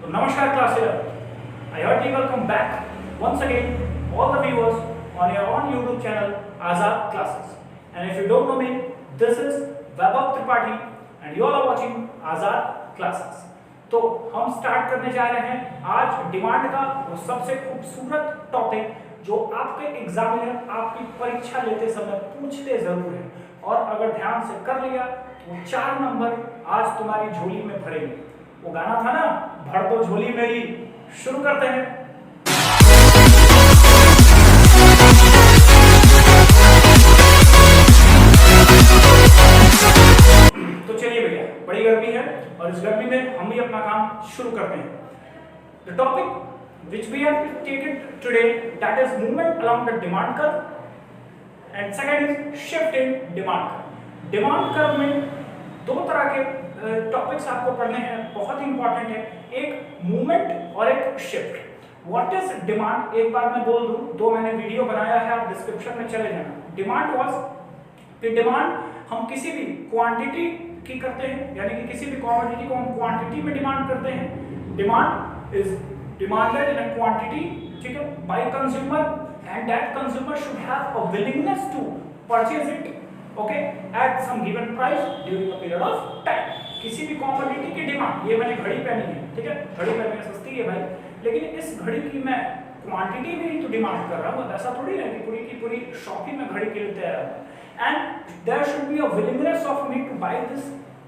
So Namaskar class here. I heartily welcome back once again all the viewers on your own YouTube channel Azad Classes. And if you don't know me, this is Vaibhav Tripathi and you all are watching Azad Classes. तो हम start करने जा रहे हैं आज demand का वो सबसे खूबसूरत टॉपिक जो आपके एग्जामिनर आपकी परीक्षा लेते समय पूछते जरूर है, और अगर ध्यान से कर लिया तो 4 नंबर आज तुम्हारी झोली में भरेंगे। वो गाना था ना, भर दो झोली मेरी। शुरू करते हैं। तो चलिए भैया, बड़ी गर्मी है और इस गर्मी में हम भी अपना काम शुरू करते हैं। The topic which we have taken today, that is movement along the demand curve, and second is shift in demand curve. Demand curve में दो तरह के टॉपिक्स आपको पढ़ने हैं, बहुत ही इंपॉर्टेंट है, एक मूवमेंट और एक शिफ्ट। व्हाट इज डिमांड एक बार मैं बोल दूं, दो मैंने वीडियो बनाया है, आप डिस्क्रिप्शन में चले जाना। डिमांड वाज कि डिमांड हम किसी भी क्वांटिटी की करते हैं, यानी कि किसी भी कमोडिटी को हम क्वांटिटी में डिमांड करते हैं। Demand is demanded in a quantity, ठीक है, by consumer, and that consumer should have a willingness to purchase it, okay, at some given price during a period of time. किसी भी commodity की demand, ये मैंने घड़ी पहनी है, ठीक है, घड़ी पहनने सस्ती है भाई, लेकिन इस घड़ी की मैं क्वांटिटी में ही तो डिमांड कर रहा हूँ, ऐसा थोड़ी है कि पूरी की पूरी शॉपिंग में घड़ी के लिए तैयार हूँ। And there should be a willingness of me to buy this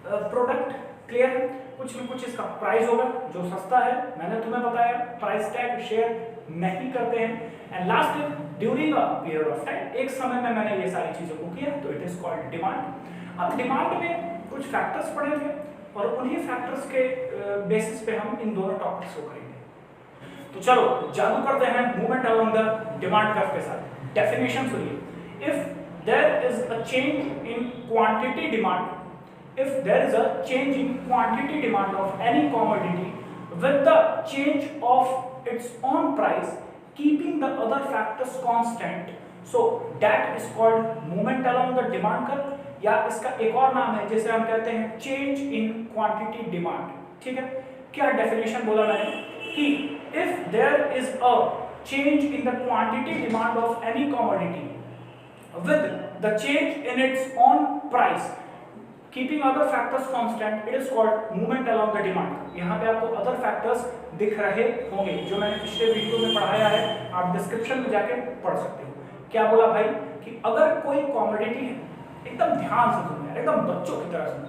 product. Clear है? कुछ न कुछ इसका प्राइस होगा जो सस्ता है, मैंने तुम्हें बताया प्राइस टैग शेयर नहीं करते हैं। And last is during a period of time, एक समय में मैंने ये सारी चीजों को किया, तो इट इज कॉल्ड डिमांड। अब डिमांड में कुछ फैक्टर्स पढ़ेंगे और उन्हीं फैक्टर्स के बेसिस पे हम इन दोनों टॉपिक्स को करेंगे। तो चलो जादू करते हैं movement along the demand curve के साथ। डेफिनेशन सुनिए। If there is a change in quantity demand, if there is a change in quantity demand of any commodity with the change of its own price keeping the other factors constant, so that is called movement along the demand curve, या इसका एक और नाम है जिसे हम कहते हैं change in quantity demand। ठीक है, क्या डेफिनेशन बोला मैंने कि if there is a change in the quantity demand of any commodity with the change in its own price keeping other factors constant, it is called movement along the demand। यहाँ पे आपको other factors दिख रहे होंगे जो मैंने पिछले video में पढ़ाया है, आप डिस्क्रिप्शन में जाके पढ़ सकते हो। क्या बोला भाई कि अगर कोई कमोडिटी है, एकदम ध्यान से सुनो यार, एकदम बच्चों की तरह सुनो,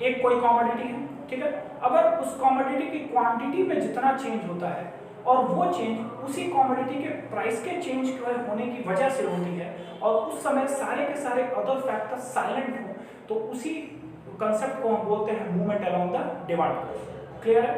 एक कोई कमोडिटी है, ठीक है, अगर उस कमोडिटी की क्वांटिटी में जितना चेंज होता है और वो चेंज उसी कमोडिटी के प्राइस के चेंज होने की वजह से होती है और उस समय सारे के सारे अदर फैक्टर्स साइलेंट हो, तो उसी कंसेप्ट को हम बोलते हैं movement along the demand curve. Clear है?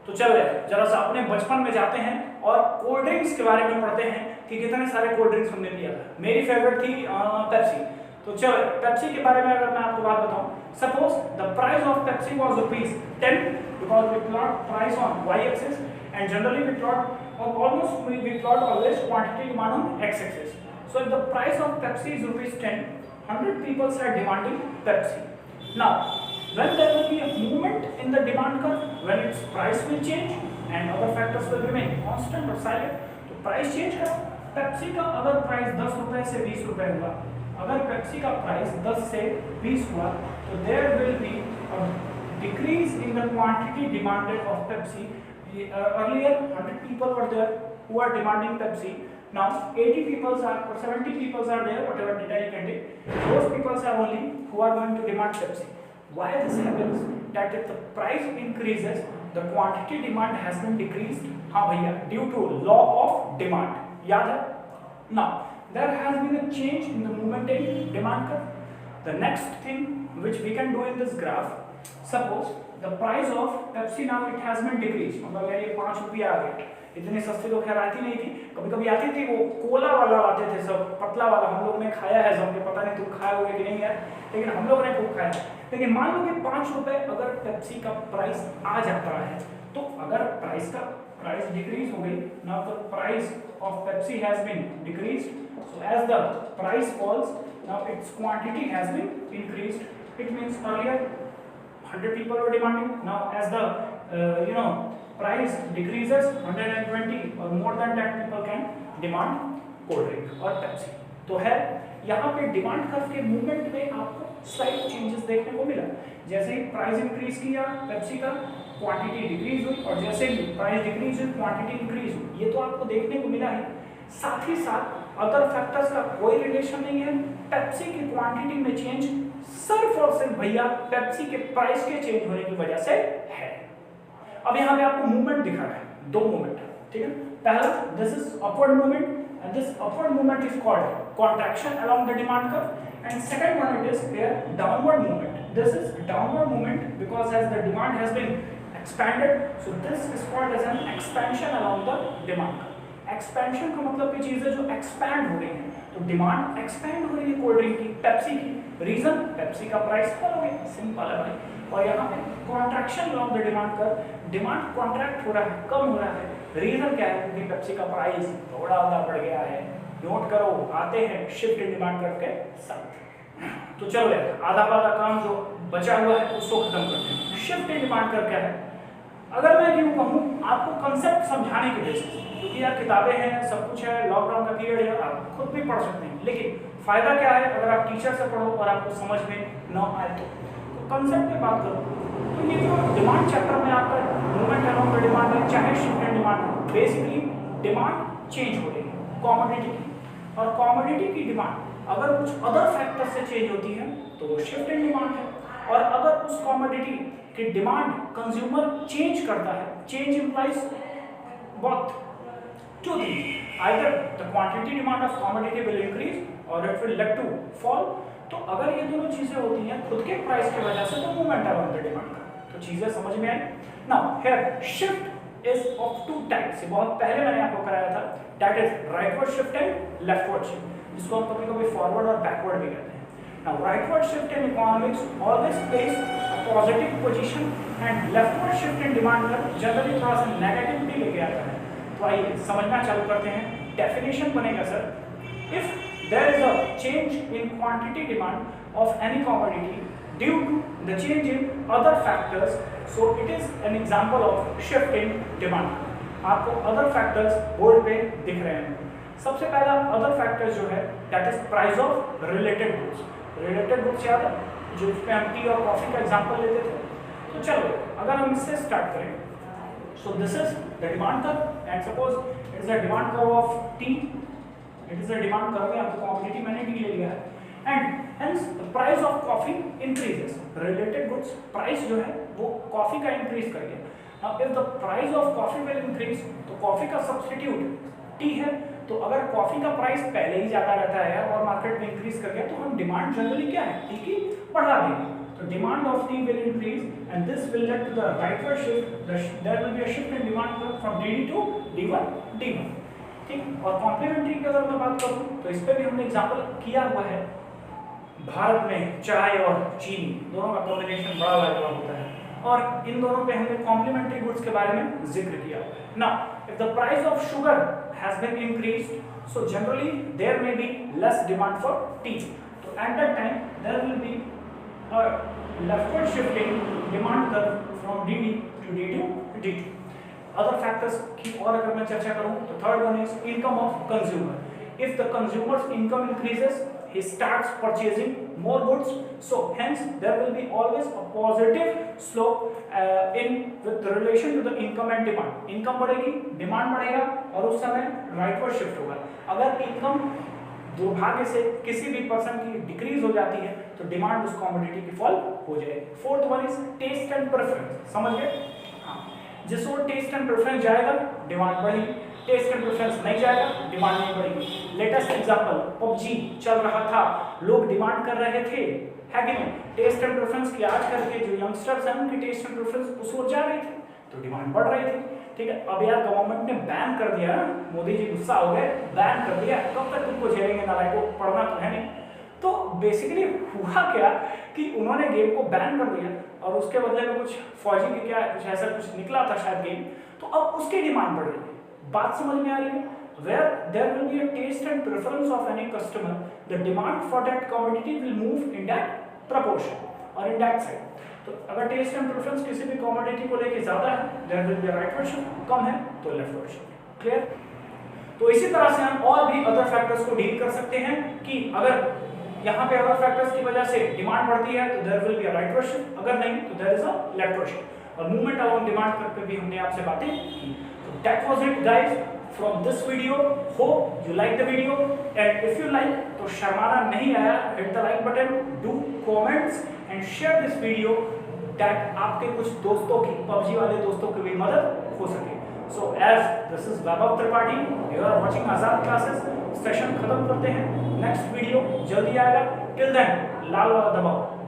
तो चलो जरा सा अपने बचपन में जाते हैं और कोल्ड ड्रिंक्स के बारे में पढ़ते हैं कि कितने सारे कोल्ड ड्रिंक्स हमने पिया था। मेरी फेवरेट थी पेप्सी। तो चलो पेप्सी के बारे में अगर मैं आपको बात बताऊं, suppose the price of Pepsi was ₹10 because we plot price on y axis and generally we plot almost we plot always quantity demand on x axis. So if the price of Pepsi is ₹10, 100 people are demanding Pepsi. Now, when there will be a movement in the demand curve, when its price will change and other factors will remain constant or silent, तो price change करो। Pepsi का अगर price 10 रुपए से 20 रुपए हुआ, अगर Pepsi का प्राइस 10 से 20 हुआ, तो there will be a decrease in the quantity demanded of Pepsi. Earlier 100 people were there who are demanding Pepsi. Now 80 people are or 70 people are there, whatever data you can take, those people are only who are going to demand Pepsi. Why this happens? That if the price increases, the quantity demand has been decreased, हाँ भैया, due to law of demand। याद है? Now there has been a change in the movement in demand curve। The next thing which we can do in this graph, suppose the price of Pepsi now it has been decreased, मतलब मेरे 5 रुपया आ गया। इतनी सस्ती तो खैर आती नहीं थी, कभी कभी आती थी, वो कोला वाला आते थे सब, पतला वाला, हम लोग ने खाया है जम के, पता नहीं तुम खाए होगे कि नहीं यार, लेकिन हम लोग ने खूब खाया। लेकिन मान लो कि 5 रुपए अगर पेप्सी का प्राइस आ जाता है, तो अगर प्राइस डिक्रीज हो गई ना, तो price of Pepsi has been decreased, so as the price falls now its quantity has been increased. It means earlier 100 people were demanding, now as the price decreases 120 or more than that people can demand cold drink और Pepsi. तो है यहाँ पे demand curve के movement में आपको slight changes देखने को मिला। जैसे ही प्राइस इंक्रीज किया पेप्सी का, क्वांटिटी डिक्रीज हुई, और जैसे ही प्राइस डिक्रीज हुई क्वांटिटी इंक्रीज हुई। ये तो आपको देखने को मिला है। साथ ही साथ अदर फैक्टर्स का कोई रिलेशन नहीं है। पेप्सी की क्वांटिटी में चेंज सिर्फ और सिर्फ भैया पेप्सी के प्राइस के चेंज होने की वजह से है। अब यहाँ पे आपको मूवमेंट दिखा रहा है, दो मूवमेंट, ठीक है। पहला this is upward movement and this upward movement is called contraction along the demand curve, and second one it is here downward movement. This is downward movement because as the demand has been expanded, so this is called as an expansion along the demand curve. Expansion का मतलब की चीज है जो expand हो रही है, तो डिमांड एक्सपैंड हो रही है कोल्ड ड्रिंक की, पेप्सी की। रीजन पेप्सी का प्राइस कम हो गया, सिंपल है भाई। और यहाँ पे कॉन्ट्रैक्शन ऑफ द डिमांड कर, डिमांड कॉन्ट्रैक्ट हो रहा है, कम हो रहा है। रीजन क्या है? क्योंकि पेप्सी का प्राइस थोड़ा ज़्यादा बढ़ गया है। नोट करो, आते हैं शिफ्ट इन डिमांड कर्व के साथ। तो चलो यार आधा आधा काम जो बचा हुआ है उसको खत्म करते हैं। शिफ्ट इन डिमांड कर्व क्या है? अगर मैं यूँ कहूँ आपको कंसेप्ट समझाने के बेसिस, क्योंकि यार किताबें हैं, सब कुछ है, लॉकडाउन का पीरियड है, आप खुद भी पढ़ सकते हैं, लेकिन फायदा क्या है अगर आप टीचर से पढ़ो और आपको समझ में न आए तो कंसेप्ट में बात करो तो ये जो डिमांड चैप्टर में आपका मूवमेंट अराउंड द डिमांड है, चाहे shift in demand, basically demand change हो रही है कमोडिटी की, और कमोडिटी की डिमांड अगर कुछ अदर फैक्टर से चेंज होती है तो वो शिफ्ट इन डिमांड है। और अगर उस कमोडिटी की डिमांड कंज्यूमर चेंज करता है, change implies both two things, either the quantity demand of commodity will increase or it will lead to fall। तो अगर ये दोनों चीजें होती हैं खुद के प्राइस की वजह से तो मूवमेंट अराउंड द डिमांड का, तो चीजें समझ में आई। Now here shift is of two types, बहुत पहले मैंने आपको कराया था, that is rightward shift and leftward shift, जिसको हम कभी-कभी फॉरवर्ड और बैकवर्ड भी कहते हैं। Now rightward shift in economics always place a positive position and leftward shift in demand का जनरली थोड़ा सा नेगेटिविटी लेके आता है। तो आइए समझना चालू करते हैं। डेफिनेशन बनेगा sir, if there is a change in quantity demand of any commodity due to the change in other factors, so it is an example of shift in demand. आपको अदर फैक्टर्स बोर्ड पे दिख रहे हैं। सबसे पहला other factors जो है that is price of related goods. Related goods याद है जो इसमें हम टी और कॉफी का एग्जांपल लेते थे। तो चलो अगर हम इससे स्टार्ट करें, so this is the demand curve and suppose it is a demand curve of tea, it is a demand curve, यहाँ पे quantity मैंने टी ले लिया है and hence the price of coffee increases, related goods price जो है वो coffee का increase कर गया। now if the price of coffee will increase, तो कॉफी का substitute टी है, तो अगर कॉफी का प्राइस पहले ही ज्यादा रहता है और मार्केट में इंक्रीज कर गया तो हम डिमांड जनरली क्या है टी की बढ़ा देंगे। So demand of tea will increase and this will lead to the rightward shift. There will be a shift in demand curve from DD to D1, D1. ठीक, और कॉम्प्लीमेंट्री की अगर मैं बात करूँ तो इस पे भी हमने एग्जांपल किया हुआ है। भारत में चाय और चीनी दोनों का कॉम्बिनेशन बड़ा लाजवाब होता है और इन दोनों पे हमने कॉम्प्लीमेंट्री गुड्स के बारे में जिक्र किया हुआ है। Now, if the price of sugar has been increased, so generally there may be less demand for tea. So at that time there will be leftward shifting demand curve from DD to D2 to D2. Other factors की और अगर मैं चर्चा करूँ तो third one is income of consumer. If the consumer's income increases, he starts purchasing more goods. So hence there will be always a positive slope in with relation to the income and demand. Income बढ़ेगी, demand बढ़ेगा और उस समय rightward shift होगा। अगर income दुर्भाग्य से किसी भी पर्सन की डिक्रीज हो जाती है तो डिमांड उस कमोडिटी की फॉल हो जाएगी। Fourth one is taste and preference, समझ गए? हाँ, जिस ओर टेस्ट एंड प्रेफरेंस जाएगा डिमांड बढ़ेगी, टेस्ट एंड प्रेफरेंस नहीं जाएगा डिमांड नहीं बढ़ेगी। लेटेस्ट एग्जांपल पबजी चल रहा था, लोग डिमांड कर रहे थे, है कि नहीं? टेस्ट एंड प्रेफरेंस की आज करके जो यंगस्टर्स हैं उनकी टेस्ट एंड प्रेफरेंस उस ओर जा रही थी तो डिमांड बढ़ रही थी। ठीक है, अब यार गवर्नमेंट ने बैन कर दिया, मोदी जी गुस्सा हो गए, बैन कर दिया, कब तक तुमको झेलेंगे नालायक को, पढ़ना तो है नहीं। तो बेसिकली हुआ क्या कि उन्होंने गेम को बैन कर दिया और उसके बदले में कुछ फौजी के क्या कुछ ऐसा कुछ निकला था शायद गेम, तो अब उसकी डिमांड बढ़ रही है। बात समझ में आ रही है? Where there will be a taste and preference of any customer, the demand for that commodity will move in that proportion or in that side. तो अगर टेस्ट एंड प्रेफरेंस किसी भी कमोडिटी को लेके ज्यादा है there will be right version, कम है तो लेफ्ट वर्जन। क्लियर? तो इसी तरह से हम और भी अदर फैक्टर्स को डील कर सकते हैं कि अगर यहाँ पे अदर फैक्टर्स की वजह से डिमांड बढ़ती है तो there will be a right version, अगर नहीं तो there is a left version. और मूवमेंट अलोंग डिमांड कर्व पे भी हमने आपसे बातें की। तो that was it guys from this video. Hope you like the video and if you like तो शर्माना नहीं आया, hit the like button, do comments and share this video that आपके कुछ दोस्तों की, पबजी वाले दोस्तों की भी मदद हो सके। So as this is Vaibhav Tripathi, you are watching Azad classes. Session खत्म करते हैं, नेक्स्ट वीडियो जल्दी आएगा। टिल देन लाल वाला दबाओ।